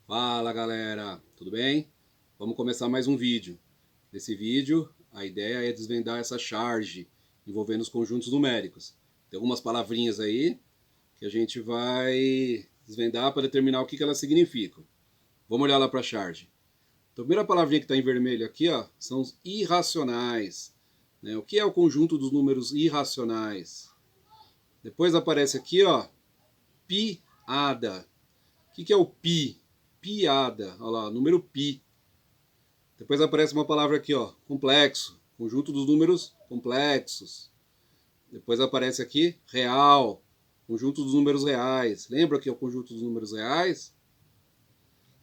Fala galera, tudo bem? Vamos começar mais um vídeo. Nesse vídeo, a ideia é desvendar essa charge envolvendo os conjuntos numéricos. Tem algumas palavrinhas aí que a gente vai desvendar para determinar o que elas significam. Vamos olhar lá para a charge. Então, a primeira palavrinha que está em vermelho aqui ó, são os irracionais. O que é o conjunto dos números irracionais? Depois aparece aqui, ó, piada. O que é o pi? Piada, olha lá, número pi. Depois aparece uma palavra aqui, ó, complexo, conjunto dos números complexos. Depois aparece aqui real, conjunto dos números reais. Lembra que é o conjunto dos números reais?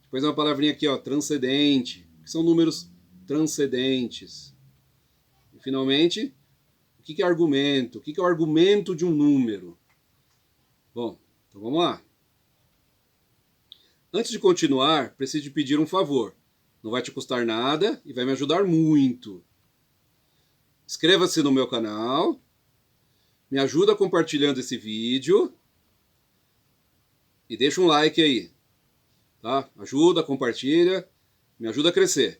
Depois uma palavrinha aqui, ó, transcendente, que são números transcendentes. E finalmente, o que é argumento? O que é o argumento de um número? Bom, então vamos lá. Antes de continuar, preciso te pedir um favor. Não vai te custar nada e vai me ajudar muito. Inscreva-se no meu canal, me ajuda compartilhando esse vídeo e deixa um like aí, tá? Ajuda, compartilha, me ajuda a crescer.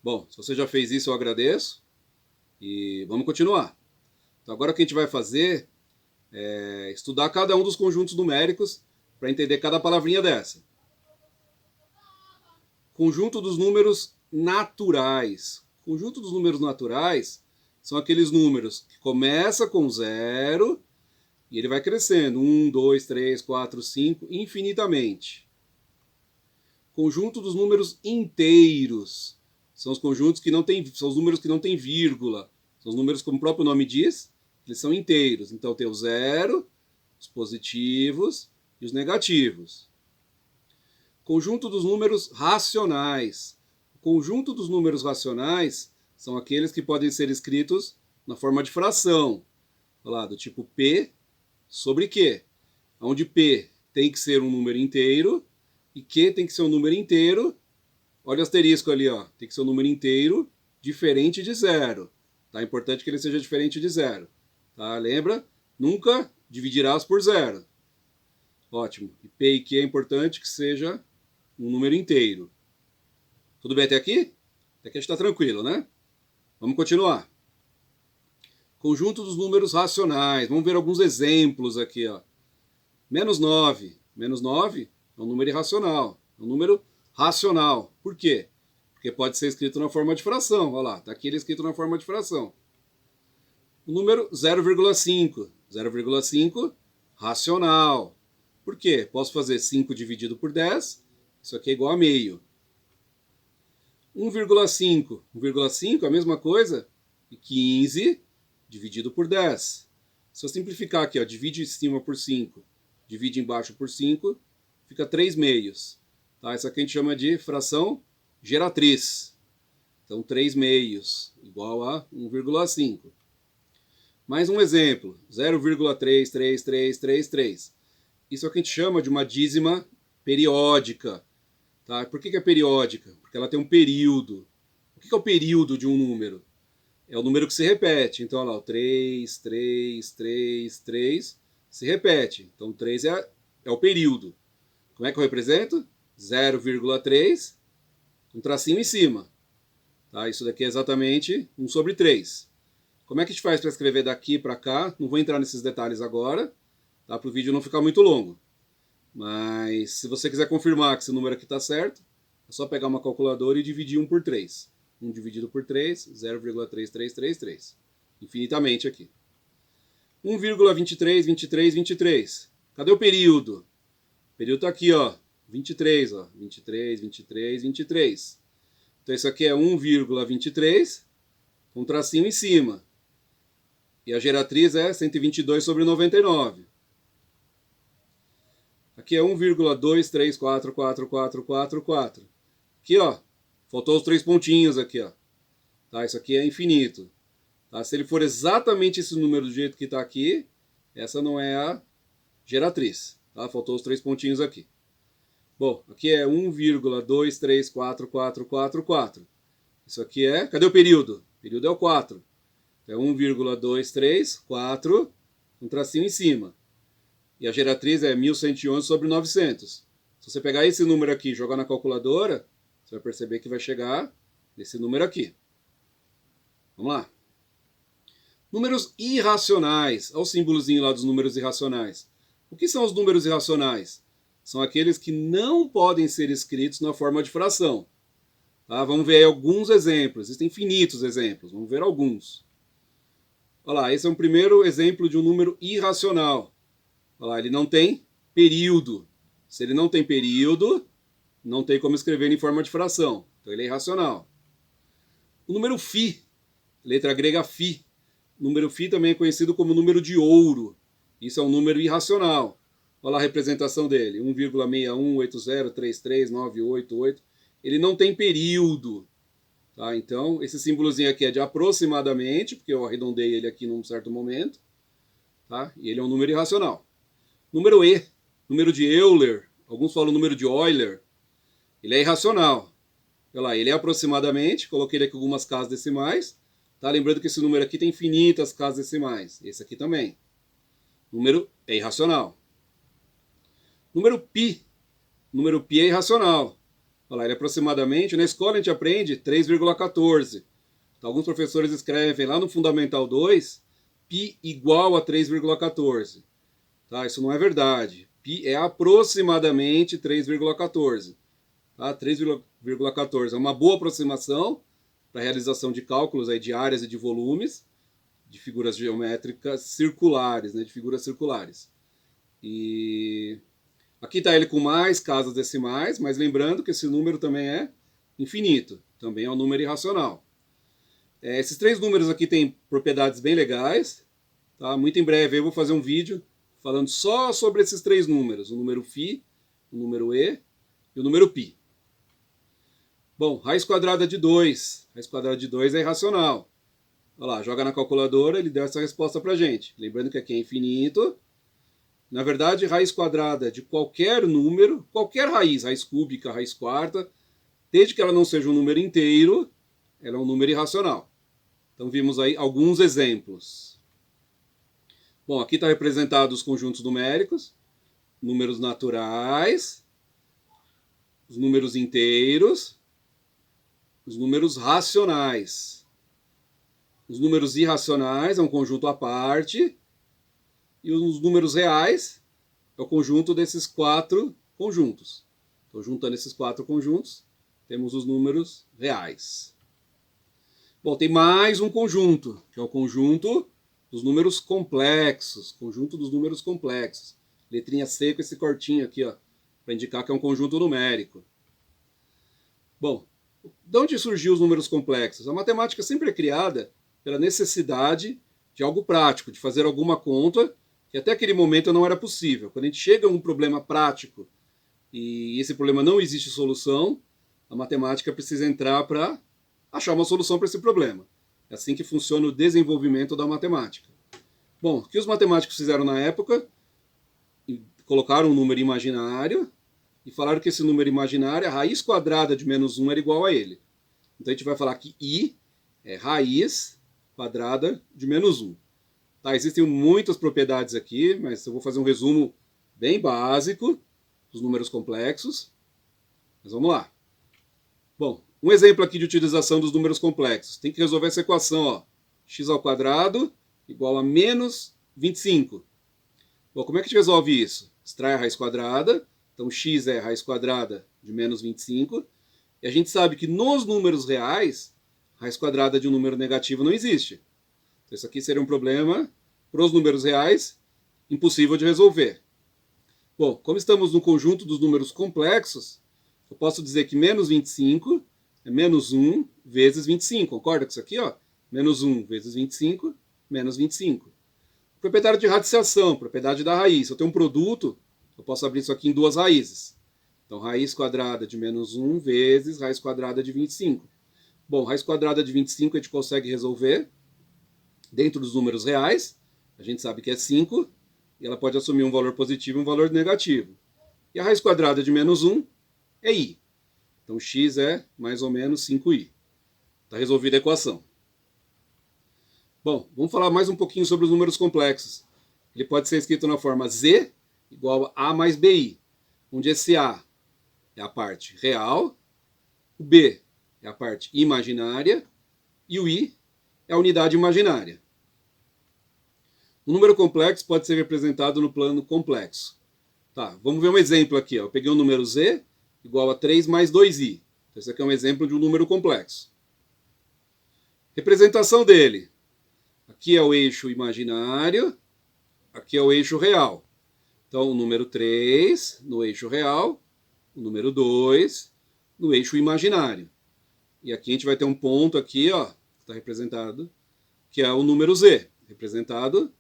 Bom, se você já fez isso, eu agradeço e vamos continuar. Então agora o que a gente vai fazer é estudar cada um dos conjuntos numéricos para entender cada palavrinha dessa. Conjunto dos números naturais. Conjunto dos números naturais são aqueles números que começa com 0 e ele vai crescendo. 1, 2, 3, 4, 5, infinitamente. Conjunto dos números inteiros. São os conjuntos que não tem, são os números que não tem vírgula. São os números, como o próprio nome diz, eles são inteiros. Então tem o 0, os positivos e os negativos. Conjunto dos números racionais. O conjunto dos números racionais são aqueles que podem ser escritos na forma de fração. Olha lá, do tipo P sobre Q. Onde P tem que ser um número inteiro e Q tem que ser um número inteiro. Olha o asterisco ali, ó. Tem que ser um número inteiro diferente de 0. Tá? É importante que ele seja diferente de 0. Tá? Lembra? Nunca dividirás por 0. Ótimo. E P e Q é importante que seja um número inteiro. Tudo bem até aqui? Até aqui a gente está tranquilo, né? Vamos continuar. Conjunto dos números racionais. Vamos ver alguns exemplos aqui, ó. Menos 9. Menos 9 é um número irracional. É um número racional. Por quê? Porque pode ser escrito na forma de fração. Olha lá, está aqui ele escrito na forma de fração. O número 0,5. 0,5, racional. Por quê? Posso fazer 5 dividido por 10. Isso aqui é igual a meio. 1,5. 1,5 é a mesma coisa que 15 dividido por 10. Se eu simplificar aqui, ó, divide em cima por 5, divide embaixo por 5, fica 3 meios. Tá? Isso aqui a gente chama de fração geratriz. Então, 3 meios igual a 1,5. Mais um exemplo, 0,33333. Isso aqui a gente chama de uma dízima periódica. Tá? Por que é periódica? Porque ela tem um período. O que é o período de um número? É o número que se repete. Então, olha lá, o 3, 3, 3, 3 se repete. Então, 3 é o período. Como é que eu represento? 0,3, um tracinho em cima. Tá? Isso daqui é exatamente 1 sobre 3. Como é que a gente faz para escrever daqui para cá? Não vou entrar nesses detalhes agora, tá? Para o vídeo não ficar muito longo. Mas se você quiser confirmar que esse número aqui está certo, é só pegar uma calculadora e dividir 1 por 3. 1 dividido por 3, 0,3333. Infinitamente aqui. 1,23, 23, 23. Cadê o período? O período está aqui, ó. 23, ó. 23, 23, 23. Então isso aqui é 1,23 com um tracinho em cima. E a geratriz é 122 sobre 99. Aqui é 1,23444444. Aqui, ó, faltou os 3 pontinhos aqui, ó. Tá, isso aqui é infinito. Tá? Se ele for exatamente esse número do jeito que está aqui, essa não é a geratriz. Tá? Faltou os 3 pontinhos aqui. Bom, aqui é 1,234444. Isso aqui é... Cadê o período? O período é o 4. É 1,234, um tracinho em cima. E a geratriz é 1111 sobre 900. Se você pegar esse número aqui e jogar na calculadora, você vai perceber que vai chegar nesse número aqui. Vamos lá. Números irracionais. Olha o símbolozinho lá dos números irracionais. O que são os números irracionais? São aqueles que não podem ser escritos na forma de fração. Tá? Vamos ver aí alguns exemplos. Existem infinitos exemplos. Vamos ver alguns. Olha lá, esse é um primeiro exemplo de um número irracional. Olha lá, ele não tem período. Se ele não tem período, não tem como escrever em forma de fração. Então ele é irracional. O número φ, letra grega φ. O número φ também é conhecido como número de ouro. Isso é um número irracional. Olha lá a representação dele. 1,618033988. Ele não tem período. Tá? Então, esse símbolozinho aqui é de aproximadamente, porque eu arredondei ele aqui num certo momento. Tá? E ele é um número irracional. Número E, número de Euler. Alguns falam número de Euler. Ele é irracional. Olha lá, ele é aproximadamente. Coloquei ele aqui algumas casas decimais. Tá? Lembrando que esse número aqui tem infinitas casas decimais. Esse aqui também. Número é irracional. Número π. Número π é irracional. Olha lá, ele é aproximadamente. Na escola a gente aprende 3,14. Então, alguns professores escrevem lá no Fundamental 2, π igual a 3,14. Tá? Isso não é verdade. Π é aproximadamente 3,14. Tá? 3,14 é uma boa aproximação para a realização de cálculos aí de áreas e de volumes, de figuras geométricas circulares, né? De figuras circulares. E aqui está ele com mais casas decimais, mas lembrando que esse número também é infinito, também é um número irracional. Esses três números aqui têm propriedades bem legais. Tá? Muito em breve eu vou fazer um vídeo falando só sobre esses três números, o número φ, o número e o número π. Bom, raiz quadrada de 2. Raiz quadrada de 2 é irracional. Olha lá, joga na calculadora, ele deu essa resposta pra gente. Lembrando que aqui é infinito. Na verdade, raiz quadrada de qualquer número, qualquer raiz, raiz cúbica, raiz quarta, desde que ela não seja um número inteiro, ela é um número irracional. Então vimos aí alguns exemplos. Bom, aqui está representado os conjuntos numéricos, números naturais, os números inteiros, os números racionais. Os números irracionais é um conjunto à parte, e os números reais é o conjunto desses quatro conjuntos. Então, juntando esses quatro conjuntos, temos os números reais. Bom, tem mais um conjunto, que é o conjunto dos números complexos. Conjunto dos números complexos. Letrinha C com esse cortinho aqui, ó, para indicar que é um conjunto numérico. Bom, de onde surgiu os números complexos? A matemática sempre é criada pela necessidade de algo prático, de fazer alguma conta que até aquele momento não era possível. Quando a gente chega a um problema prático e esse problema não existe solução, a matemática precisa entrar para achar uma solução para esse problema. É assim que funciona o desenvolvimento da matemática. Bom, o que os matemáticos fizeram na época? Colocaram um número imaginário e falaram que esse número imaginário, a raiz quadrada de menos 1 era igual a ele. Então a gente vai falar que I é raiz quadrada de menos 1. Tá, existem muitas propriedades aqui, mas eu vou fazer um resumo bem básico dos números complexos. Mas vamos lá. Bom, um exemplo aqui de utilização dos números complexos. Tem que resolver essa equação, ó. X ao quadrado igual a menos 25. Bom, como é que a gente resolve isso? Extrai a raiz quadrada. Então, x é a raiz quadrada de menos 25. E a gente sabe que nos números reais, a raiz quadrada de um número negativo não existe. Então, isso aqui seria um problema para os números reais, impossível de resolver. Bom, como estamos no conjunto dos números complexos, eu posso dizer que menos 25 é menos 1 vezes 25. Concorda com isso aqui? Ó? Menos 1 vezes 25, menos 25. Propriedade de radiciação, propriedade da raiz. Se eu tenho um produto, eu posso abrir isso aqui em duas raízes. Então, raiz quadrada de menos 1 vezes raiz quadrada de 25. Bom, raiz quadrada de 25 a gente consegue resolver dentro dos números reais. A gente sabe que é 5, e ela pode assumir um valor positivo e um valor negativo. E a raiz quadrada de menos 1 é i. Então, x é mais ou menos 5i. Está resolvida a equação. Bom, vamos falar mais um pouquinho sobre os números complexos. Ele pode ser escrito na forma z igual a mais bi, onde esse a é a parte real, o b é a parte imaginária e o i é a unidade imaginária. O número complexo pode ser representado no plano complexo. Tá, vamos ver um exemplo aqui. Ó. Eu peguei o número z igual a 3 mais 2i. Então, esse aqui é um exemplo de um número complexo. Representação dele. Aqui é o eixo imaginário, aqui é o eixo real. Então, o número 3 no eixo real, o número 2 no eixo imaginário. E aqui a gente vai ter um ponto aqui, ó, que está representado, que é o número z, representado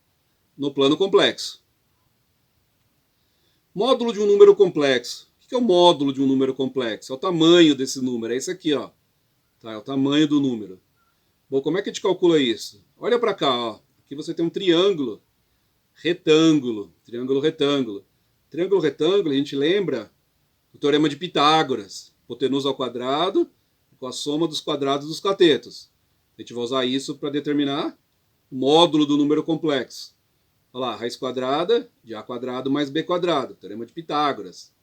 no plano complexo. Módulo de um número complexo. O que é o módulo de um número complexo? É o tamanho desse número, é esse aqui, ó. Tá, é o tamanho do número. Bom, como é que a gente calcula isso? Olha para cá, ó. Aqui você tem um triângulo retângulo. Triângulo retângulo. Triângulo retângulo, a gente lembra do teorema de Pitágoras. Hipotenusa ao quadrado com a soma dos quadrados dos catetos. A gente vai usar isso para determinar o módulo do número complexo. Olha lá, raiz quadrada de a quadrado mais b quadrado. Teorema de Pitágoras.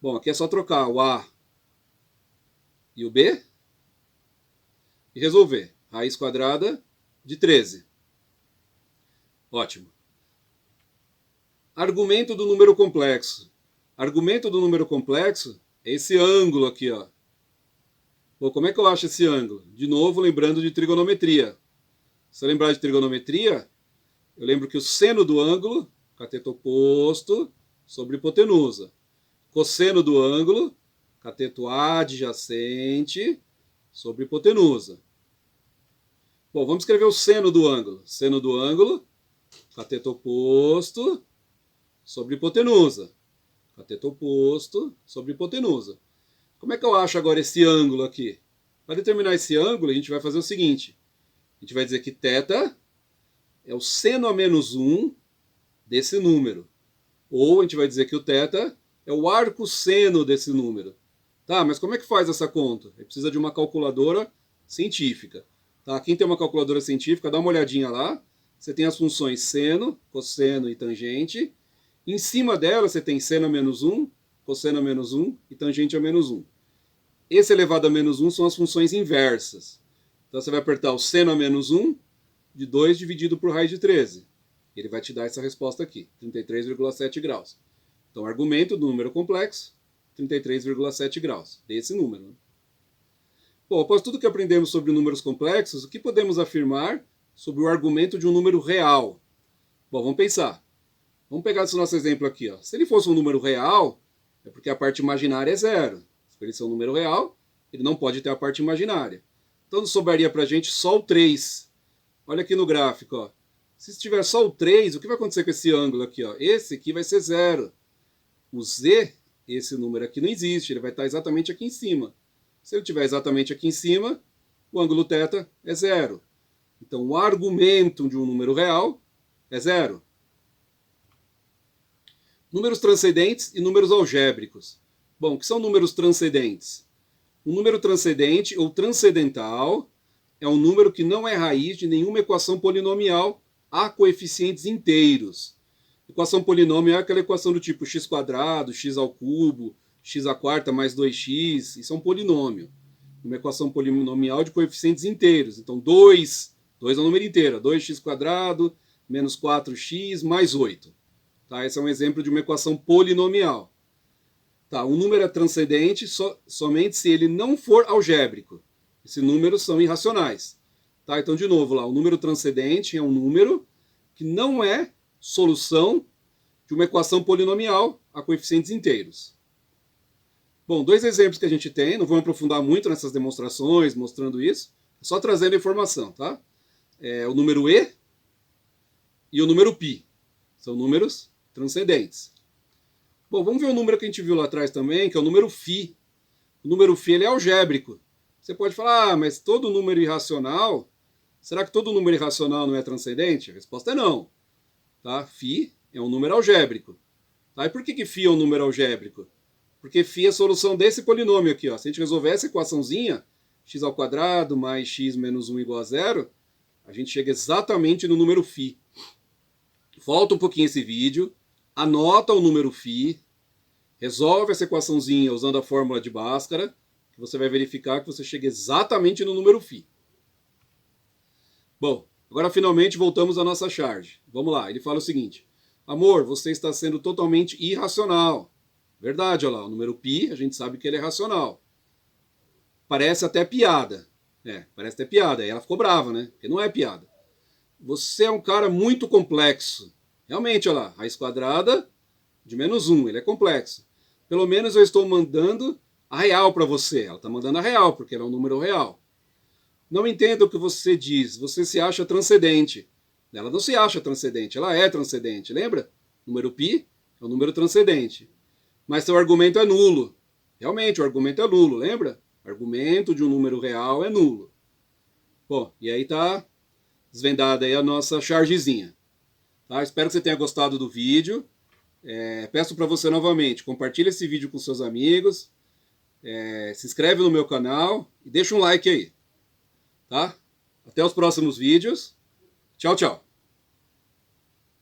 Bom, aqui é só trocar o a e o b e resolver. Raiz quadrada de 13. Ótimo. Argumento do número complexo. Argumento do número complexo é esse ângulo aqui, ó. Bom, como é que eu acho esse ângulo? De novo, lembrando de trigonometria. Se eu lembrar de trigonometria, eu lembro que o seno do ângulo, cateto oposto, sobre hipotenusa. Cosseno do ângulo, cateto adjacente, sobre hipotenusa. Bom, vamos escrever o seno do ângulo. Seno do ângulo, cateto oposto, sobre hipotenusa. Cateto oposto, sobre hipotenusa. Como é que eu acho agora esse ângulo aqui? Para determinar esse ângulo, a gente vai fazer o seguinte. A gente vai dizer que θ é o seno a menos 1 desse número. Ou a gente vai dizer que o θ é o arco seno desse número. Tá, mas como é que faz essa conta? Precisa de uma calculadora científica. Tá? Quem tem uma calculadora científica, dá uma olhadinha lá. Você tem as funções seno, cosseno e tangente. Em cima dela você tem seno a menos 1, cosseno a menos 1 e tangente a menos 1. Esse elevado a menos 1 são as funções inversas. Então você vai apertar o seno a menos 1 de 2 dividido por raiz de 13. Ele vai te dar essa resposta aqui, 33,7 graus. Então, argumento do número complexo, 33,7 graus, desse número. Né? Bom, após tudo que aprendemos sobre números complexos, o que podemos afirmar sobre o argumento de um número real? Bom, vamos pensar. Vamos pegar esse nosso exemplo aqui. Ó. Se ele fosse um número real, é porque a parte imaginária é zero. Se ele ser um número real, ele não pode ter a parte imaginária. Então, sobraria para a gente só o 3. Olha aqui no gráfico. Ó. Se tiver só o 3, o que vai acontecer com esse ângulo aqui? Ó? Esse aqui vai ser zero. O z, esse número aqui não existe, ele vai estar exatamente aqui em cima. Se ele estiver exatamente aqui em cima, o ângulo θ é zero. Então, o argumento de um número real é zero. Números transcendentes e números algébricos. Bom, o que são números transcendentes? Um número transcendente ou transcendental é um número que não é raiz de nenhuma equação polinomial a coeficientes inteiros. Equação polinomial é aquela equação do tipo x², x ao cubo, x à quarta mais 2x, isso é um polinômio. Uma equação polinomial de coeficientes inteiros. Então 2 é um número inteiro, 2x² menos 4x mais 8. Tá? Esse é um exemplo de uma equação polinomial. Tá, um número é transcendente somente se ele não for algébrico. Esses números são irracionais. Tá? Então, de novo, lá, o número transcendente é um número que não é solução de uma equação polinomial a coeficientes inteiros. Bom, dois exemplos que a gente tem, não vou aprofundar muito nessas demonstrações, mostrando isso, só trazendo informação, tá? É o número e e o número π. São números transcendentes. Bom, vamos ver o número que a gente viu lá atrás também, que é o número φ. O número φ ele é algébrico. Você pode falar, mas todo número irracional, será que todo número irracional não é transcendente? A resposta é não. Tá? Φ é um número algébrico. Tá? E por que φ é um número algébrico? Porque φ é a solução desse polinômio aqui. Ó. Se a gente resolver essa equaçãozinha, x² mais x menos 1 igual a 0, a gente chega exatamente no número φ. Volta um pouquinho esse vídeo, anota o número φ, Resolve essa equaçãozinha usando a fórmula de Bhaskara, que você vai verificar que você chega exatamente no número φ. Bom, agora finalmente voltamos à nossa charge. Vamos lá, ele fala o seguinte: amor, você está sendo totalmente irracional. Verdade, olha lá, o número π, a gente sabe que ele é racional. Parece até piada. Parece até piada. Aí ela ficou brava, né? Porque não é piada. Você é um cara muito complexo. Realmente, olha lá, raiz quadrada de -1, ele é complexo. Pelo menos eu estou mandando a real para você. Ela está mandando a real, porque ela é um número real. Não entendo o que você diz. Você se acha transcendente. Ela não se acha transcendente, ela é transcendente. Lembra? O número π é um número transcendente. Mas seu argumento é nulo. Realmente, o argumento é nulo, lembra? O argumento de um número real é nulo. Bom, e aí tá desvendada aí a nossa chargezinha. Tá? Espero que você tenha gostado do vídeo. Peço para você novamente, compartilhe esse vídeo com seus amigos, se inscreve no meu canal e deixa um like aí. Tá? Até os próximos vídeos. Tchau, tchau.